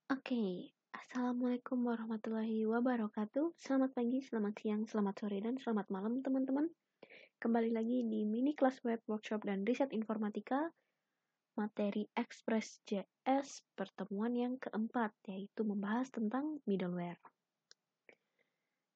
Oke, Assalamualaikum warahmatullahi wabarakatuh. Selamat pagi, selamat siang, selamat sore, dan selamat malam teman-teman. Kembali lagi di mini kelas web workshop dan riset informatika materi Express JS pertemuan yang keempat, yaitu membahas tentang middleware.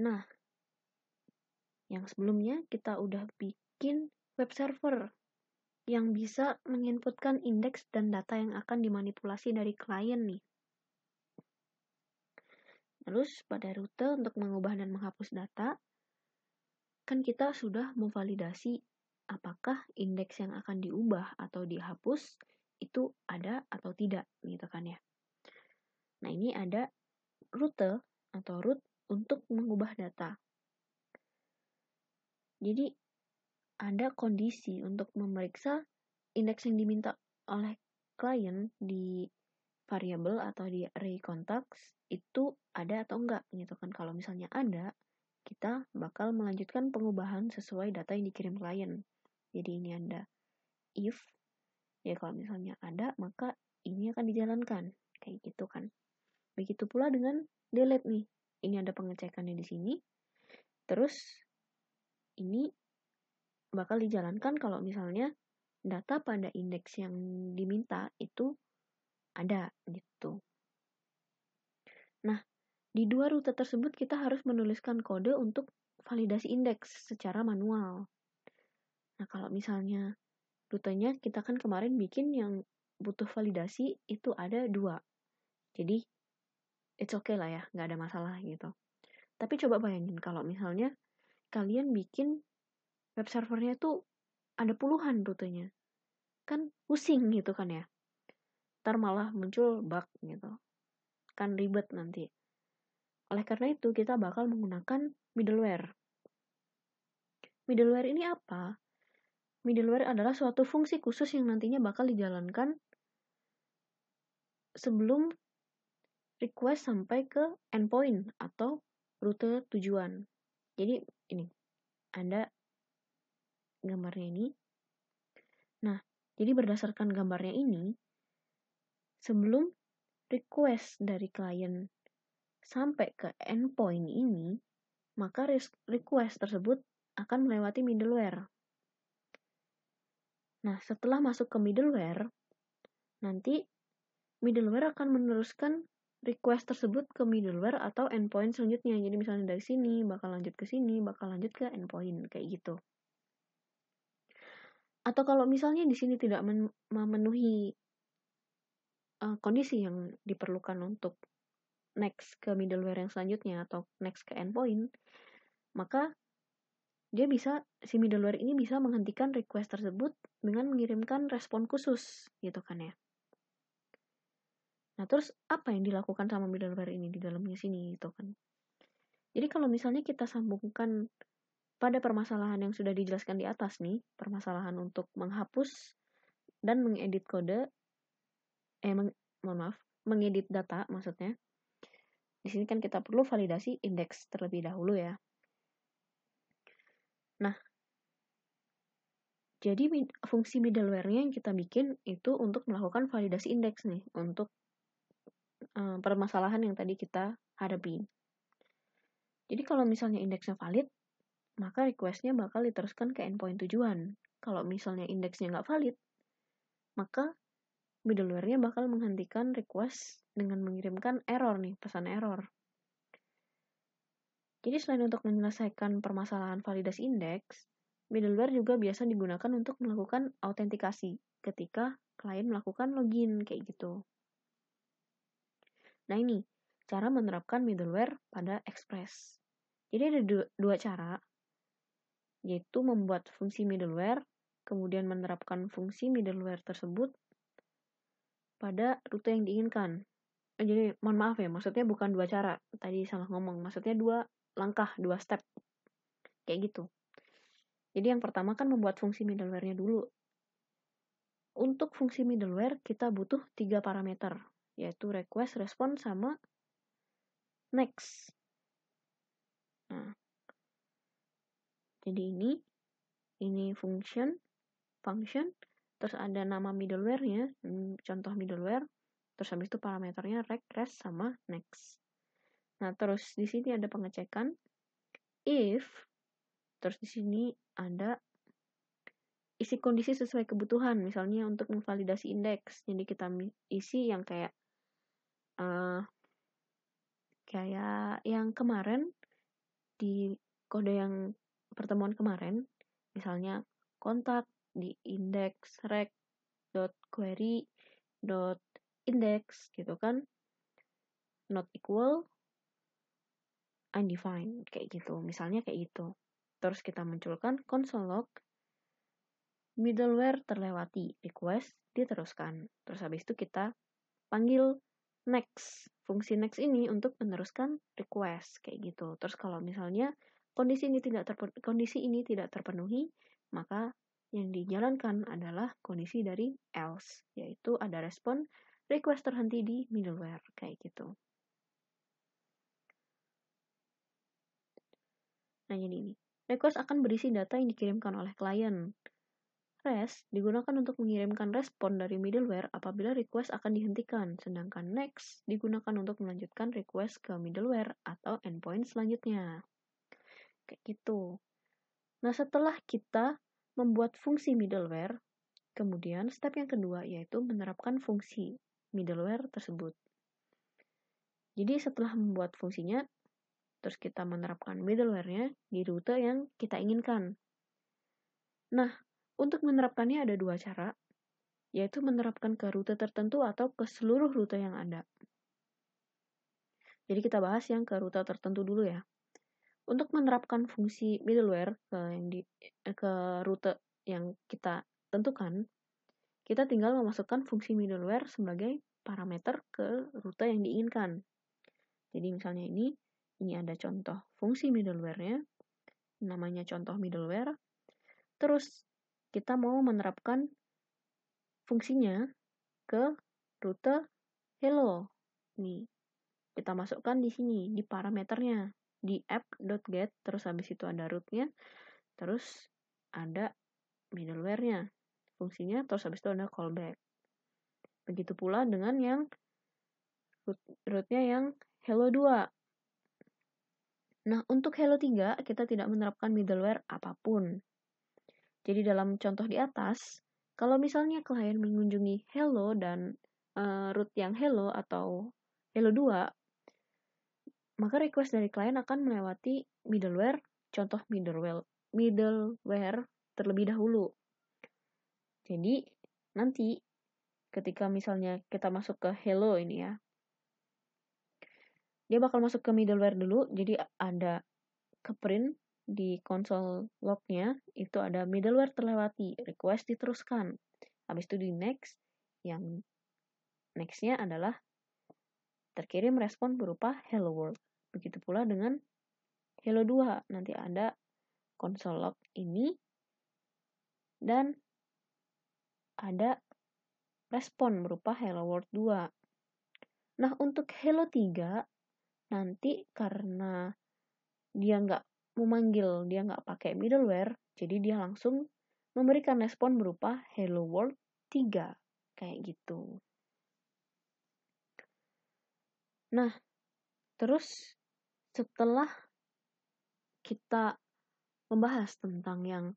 Nah, yang sebelumnya kita udah bikin web server yang bisa menginputkan indeks dan data yang akan dimanipulasi dari klien nih. Terus pada rute untuk mengubah dan menghapus data, kan kita sudah memvalidasi apakah indeks yang akan diubah atau dihapus itu ada atau tidak, gitu kan ya. Nah, ini ada rute atau root untuk mengubah data. Jadi, ada kondisi untuk memeriksa indeks yang diminta oleh klien di variable atau di array contacts itu ada atau enggak, gitu kan. Kalau misalnya ada, kita bakal melanjutkan pengubahan sesuai data yang dikirim klien. Jadi ini ada if, ya kalau misalnya ada, maka ini akan dijalankan. Kayak gitu kan. Begitu pula dengan delete nih. Ini ada pengecekannya di sini. Terus ini bakal dijalankan kalau misalnya data pada indeks yang diminta itu ada gitu. Nah, di dua rute tersebut kita harus menuliskan kode untuk validasi indeks secara manual. Nah, kalau misalnya rutenya kita kan kemarin bikin yang butuh validasi itu ada 2. Jadi, it's okay lah ya, nggak ada masalah gitu. Tapi coba bayangin kalau misalnya kalian bikin web servernya tuh ada puluhan rutenya. Kan pusing gitu kan ya. Ntar malah muncul bug gitu. Kan ribet nanti. Oleh karena itu, kita bakal menggunakan middleware. Middleware ini apa? Middleware adalah suatu fungsi khusus yang nantinya bakal dijalankan sebelum request sampai ke endpoint atau rute tujuan. Jadi ini ada gambarnya ini. Nah, jadi berdasarkan gambarnya ini, sebelum request dari klien sampai ke endpoint ini, maka request tersebut akan melewati middleware. Nah, setelah masuk ke middleware, nanti middleware akan meneruskan request tersebut ke middleware atau endpoint selanjutnya. Jadi misalnya dari sini bakal lanjut ke sini, bakal lanjut ke endpoint kayak gitu. Atau kalau misalnya di sini tidak memenuhi kondisi yang diperlukan untuk next ke middleware yang selanjutnya atau next ke endpoint, maka si middleware ini bisa menghentikan request tersebut dengan mengirimkan respon khusus gitu kan ya. Nah, terus apa yang dilakukan sama middleware ini di dalamnya sini gitu kan. Jadi kalau misalnya kita sambungkan pada permasalahan yang sudah dijelaskan di atas nih, permasalahan untuk menghapus dan mengedit kode, mengedit data maksudnya. Di sini kan kita perlu validasi indeks terlebih dahulu ya. Nah, jadi fungsi middleware-nya yang kita bikin itu untuk melakukan validasi indeks nih, untuk permasalahan yang tadi kita hadapi. Jadi kalau misalnya indeksnya valid, maka request-nya bakal diteruskan ke endpoint tujuan. Kalau misalnya indeksnya nggak valid, maka middleware-nya bakal menghentikan request dengan mengirimkan error nih, pesan error. Jadi selain untuk menyelesaikan permasalahan validasi indeks, middleware juga biasa digunakan untuk melakukan autentikasi ketika klien melakukan login kayak gitu. Nah ini, cara menerapkan middleware pada Express. Jadi ada dua cara, yaitu membuat fungsi middleware, kemudian menerapkan fungsi middleware tersebut pada rute yang diinginkan. Jadi mohon maaf ya, maksudnya bukan 2 cara, tadi salah ngomong, maksudnya 2 langkah, 2 step, kayak gitu. Jadi yang pertama kan membuat fungsi middleware-nya dulu. Untuk fungsi middleware kita butuh 3 parameter, yaitu request, response, sama next. Nah, jadi ini function, terus ada nama middleware-nya, contoh middleware, Terus habis itu parameternya rect, rest, sama next. Nah, terus di sini ada pengecekan if, terus di sini ada isi kondisi sesuai kebutuhan. Misalnya untuk memvalidasi indeks, jadi kita isi yang kayak yang kemarin di kode yang pertemuan kemarin, misalnya kontak di index rect.query.index gitu kan, not equal undefined, kayak gitu, misalnya kayak gitu. Terus kita munculkan console log middleware terlewati, request diteruskan. Terus habis itu kita panggil next, fungsi next ini untuk meneruskan request, kayak gitu. Terus kalau misalnya kondisi ini tidak terpenuhi, maka yang dijalankan adalah kondisi dari else, yaitu ada respon request terhenti di middleware, kayak gitu. Nah, jadi ini. Request akan berisi data yang dikirimkan oleh klien. REST digunakan untuk mengirimkan respon dari middleware apabila request akan dihentikan, sedangkan next digunakan untuk melanjutkan request ke middleware atau endpoint selanjutnya. Kayak gitu. Nah, setelah kita membuat fungsi middleware, kemudian step yang kedua yaitu menerapkan fungsi middleware tersebut. Jadi setelah membuat fungsinya, terus kita menerapkan middleware-nya di rute yang kita inginkan. Nah, untuk menerapkannya ada dua cara, yaitu menerapkan ke rute tertentu atau ke seluruh rute yang ada. Jadi kita bahas yang ke rute tertentu dulu ya. Untuk menerapkan fungsi middleware ke rute yang kita tentukan, kita tinggal memasukkan fungsi middleware sebagai parameter ke rute yang diinginkan. Jadi misalnya ini ada contoh fungsi middleware-nya, namanya contoh middleware. Terus kita mau menerapkan fungsinya ke rute hello. Nih, kita masukkan di sini, di parameternya, di app.get, terus habis itu ada root-nya, terus ada middleware-nya, fungsinya, terus habis itu ada callback. Begitu pula dengan yang root-nya yang hello 2. Nah, untuk hello 3, kita tidak menerapkan middleware apapun. Jadi dalam contoh di atas, kalau misalnya klien mengunjungi hello dan root yang hello atau hello 2, maka request dari klien akan melewati middleware, contoh middleware terlebih dahulu. Jadi nanti ketika misalnya kita masuk ke hello ini ya, dia bakal masuk ke middleware dulu, jadi ada keprint di console log-nya itu ada middleware terlewati, request diteruskan. Habis itu di next, yang next-nya adalah terkirim respon berupa hello world. Begitu pula dengan hello 2, nanti ada console log ini dan ada respon berupa hello world 2. Nah, untuk hello 3 nanti karena dia nggak memanggil, dia nggak pakai middleware, jadi dia langsung memberikan respon berupa hello world 3, kayak gitu. Nah, terus setelah kita membahas tentang yang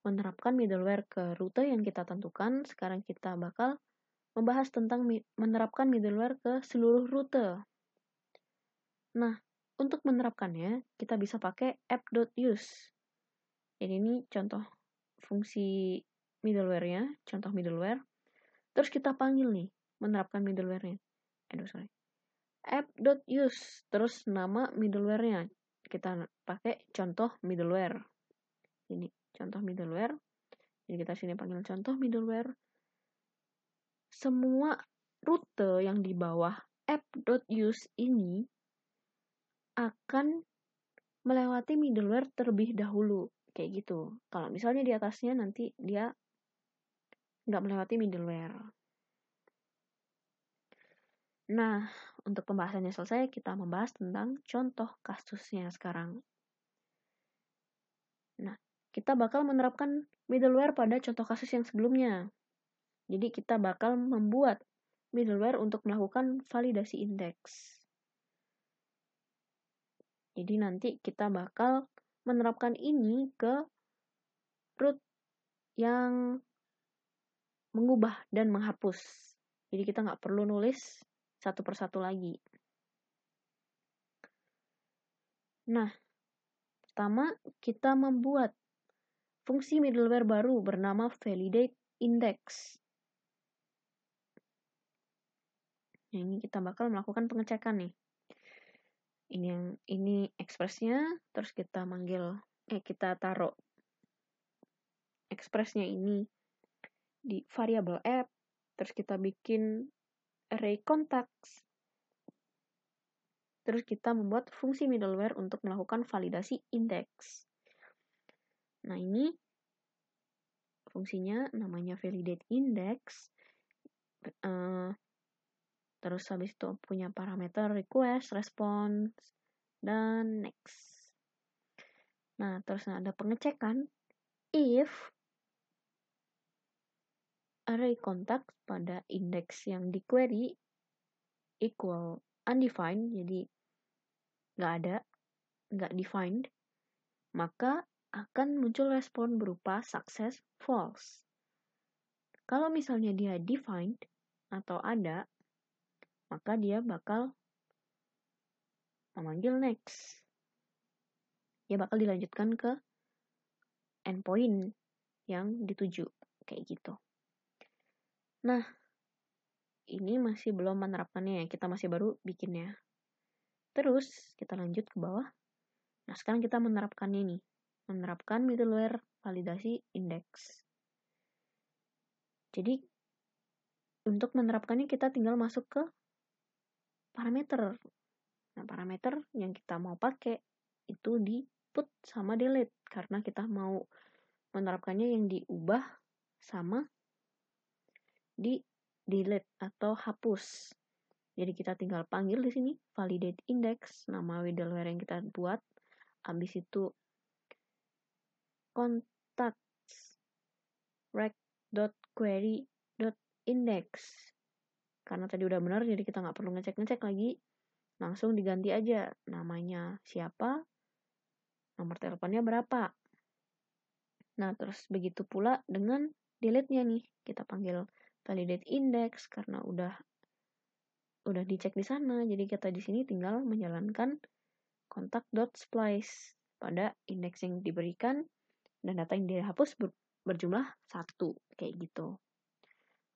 menerapkan middleware ke rute yang kita tentukan, sekarang kita bakal membahas tentang menerapkan middleware ke seluruh rute. Nah, untuk menerapkannya, kita bisa pakai app.use. Jadi ini contoh fungsi middleware-nya, contoh middleware. Terus kita panggil nih, menerapkan middleware-nya. App.use, terus nama middleware-nya. Kita pakai contoh middleware. Ini contoh middleware. Jadi kita sini panggil contoh middleware. Semua rute yang di bawah app.use ini akan melewati middleware terlebih dahulu. Kayak gitu. Kalau misalnya di atasnya nanti dia nggak melewati middleware. Nah, untuk pembahasannya selesai, kita membahas tentang contoh kasusnya sekarang. Nah, kita bakal menerapkan middleware pada contoh kasus yang sebelumnya. Jadi kita bakal membuat middleware untuk melakukan validasi indeks. Jadi nanti kita bakal menerapkan ini ke root yang mengubah dan menghapus. Jadi kita nggak perlu nulis satu persatu lagi. Nah, pertama kita membuat fungsi middleware baru bernama validate index. Nah, ini kita bakal melakukan pengecekan nih. Ini express-nya, terus kita kita taruh express-nya ini di variable app, terus kita bikin array contacts, terus kita membuat fungsi middleware untuk melakukan validasi index. Nah, ini fungsinya namanya validate index. Terus habis itu punya parameter request, response, dan next. Nah, terus ada pengecekan if array contact pada index yang di query equal undefined, jadi nggak defined, maka akan muncul respon berupa success false. Kalau misalnya dia defined atau ada, maka dia bakal memanggil next. Dia bakal dilanjutkan ke endpoint yang dituju, kayak gitu. Nah, ini masih belum menerapkannya ya, kita masih baru bikinnya. Terus, kita lanjut ke bawah. Nah, sekarang kita menerapkannya nih. Menerapkan middleware validasi index. Jadi, untuk menerapkannya kita tinggal masuk ke parameter. Nah, parameter yang kita mau pakai itu di put sama delete. Karena kita mau menerapkannya yang diubah sama di delete atau hapus. Jadi kita tinggal panggil di sini validate index, nama middleware yang kita buat. Habis itu contacts rec.query.index. Karena tadi udah benar, jadi kita nggak perlu ngecek-ngecek lagi. Langsung diganti aja namanya siapa, nomor teleponnya berapa. Nah, terus begitu pula dengan delete-nya nih. Kita panggil validate index karena udah dicek di sana. Jadi kita di sini tinggal menjalankan contact.splice pada indeks yang diberikan dan data yang dihapus berjumlah 1 kayak gitu.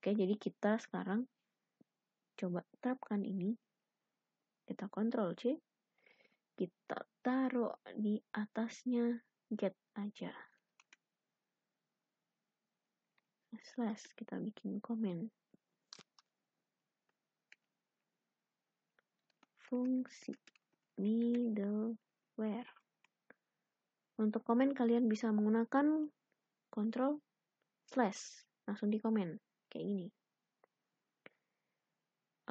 Oke, jadi kita sekarang coba terapkan ini. Kita Ctrl C. Kita taruh di atasnya get aja. Slash kita bikin komen. Fungsi middleware. Untuk komen kalian bisa menggunakan Ctrl slash, langsung di komen kayak gini.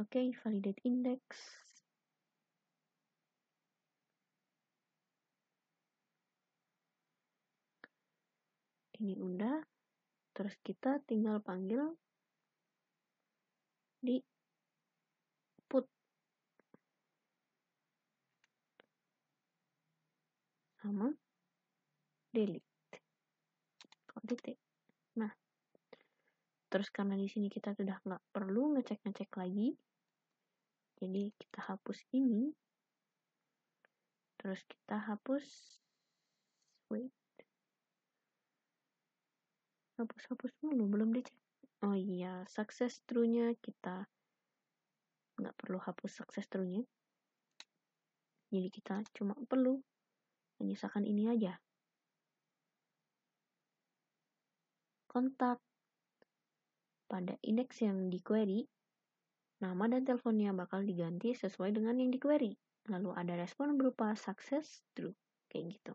Oke, validate index. Ini udah. Terus kita tinggal panggil di put sama delete. Nah, terus karena di sini kita sudah nggak perlu ngecek-ngecek lagi, jadi kita hapus ini. Terus kita hapus, hapus dulu, belum dicek. Oh iya, success true-nya kita nggak perlu hapus success true-nya. Jadi kita cuma perlu menyisakan ini aja. Kontak pada indeks yang di query, nama dan teleponnya bakal diganti sesuai dengan yang di query. Lalu ada respon berupa success true, kayak gitu.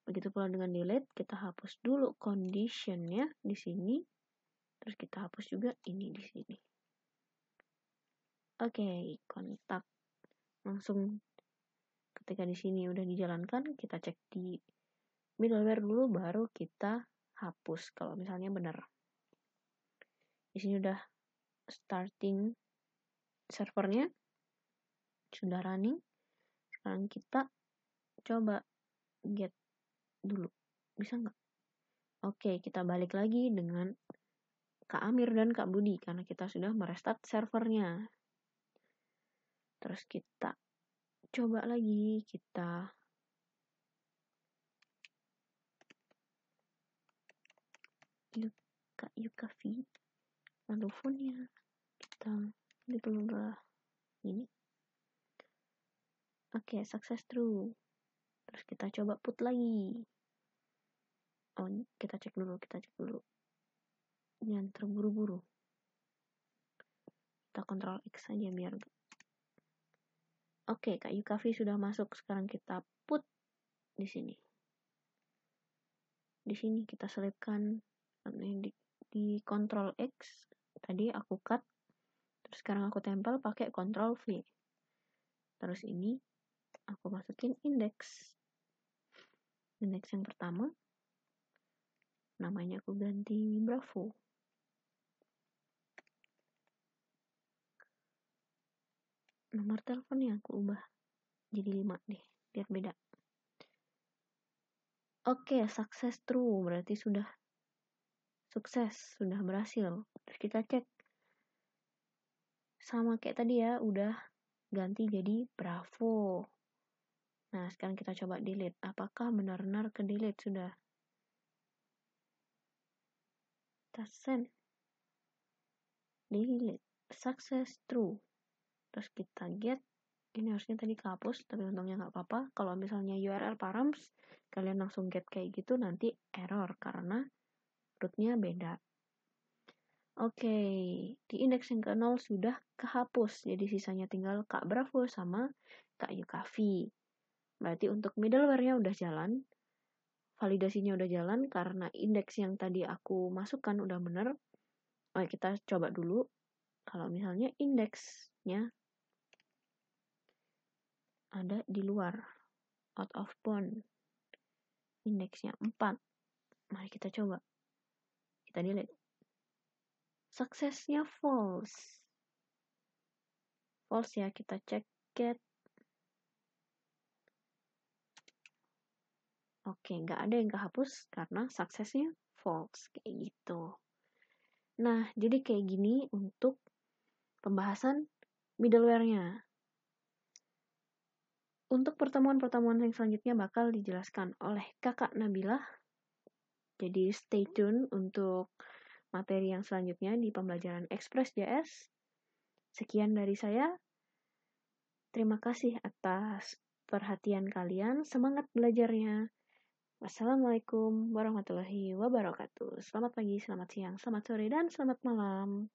Begitu pula dengan delete, kita hapus dulu condition-nya di sini, terus kita hapus juga ini di sini. Oke, kontak. Langsung ketika di sini udah dijalankan, kita cek di middleware dulu, baru kita hapus kalau misalnya benar. Di sini udah starting servernya sudah running. Sekarang kita coba get dulu. Bisa nggak? Oke, kita balik lagi dengan Kak Amir dan Kak Budi karena kita sudah merestart servernya. Terus kita coba lagi, kita Kak Yukafi, lalu phone-nya kita dulu ini. Oke, success true. Terus kita coba put lagi. Oh, kita cek dulu. Jangan terburu-buru. Kita kontrol X saja biar. Oke, Kak Yukafi sudah masuk. Sekarang kita put di sini. Di sini kita selipkan di kontrol X. Tadi aku cut. Terus sekarang aku tempel pakai kontrol V. Terus ini aku masukin indeks. Indeks yang pertama. Namanya aku ganti Bravo. Nomor teleponnya aku ubah jadi 5 deh, biar beda. Oke, success true, berarti sudah sukses, sudah berhasil. Terus kita cek. Sama kayak tadi ya, udah ganti jadi Bravo. Nah, sekarang kita coba delete. Apakah benar-benar ke delete sudah? Kita send. Delete. Success true. Terus kita get. Ini harusnya tadi kehapus, tapi untungnya nggak apa-apa. Kalau misalnya URL params, kalian langsung get kayak gitu, nanti error karena rootnya beda. Oke, di indeks yang ke-0 sudah kehapus. Jadi sisanya tinggal Kak Bravo sama Kak Yukafi. Berarti untuk middleware-nya udah jalan. Validasinya udah jalan karena indeks yang tadi aku masukkan udah bener. Oke, kita coba dulu. Kalau misalnya indeksnya ada di luar, out of bound. Indeksnya 4. Mari kita coba. Kita delete. Suksesnya false. False ya, kita cek get. Oke, nggak ada yang kehapus karena suksesnya false. Kayak gitu. Nah, jadi kayak gini untuk pembahasan middleware-nya. Untuk pertemuan-pertemuan yang selanjutnya bakal dijelaskan oleh Kakak Nabilah. Jadi stay tune untuk materi yang selanjutnya di pembelajaran Express.js. Sekian dari saya. Terima kasih atas perhatian kalian. Semangat belajarnya. Wassalamualaikum warahmatullahi wabarakatuh. Selamat pagi, selamat siang, selamat sore, dan selamat malam.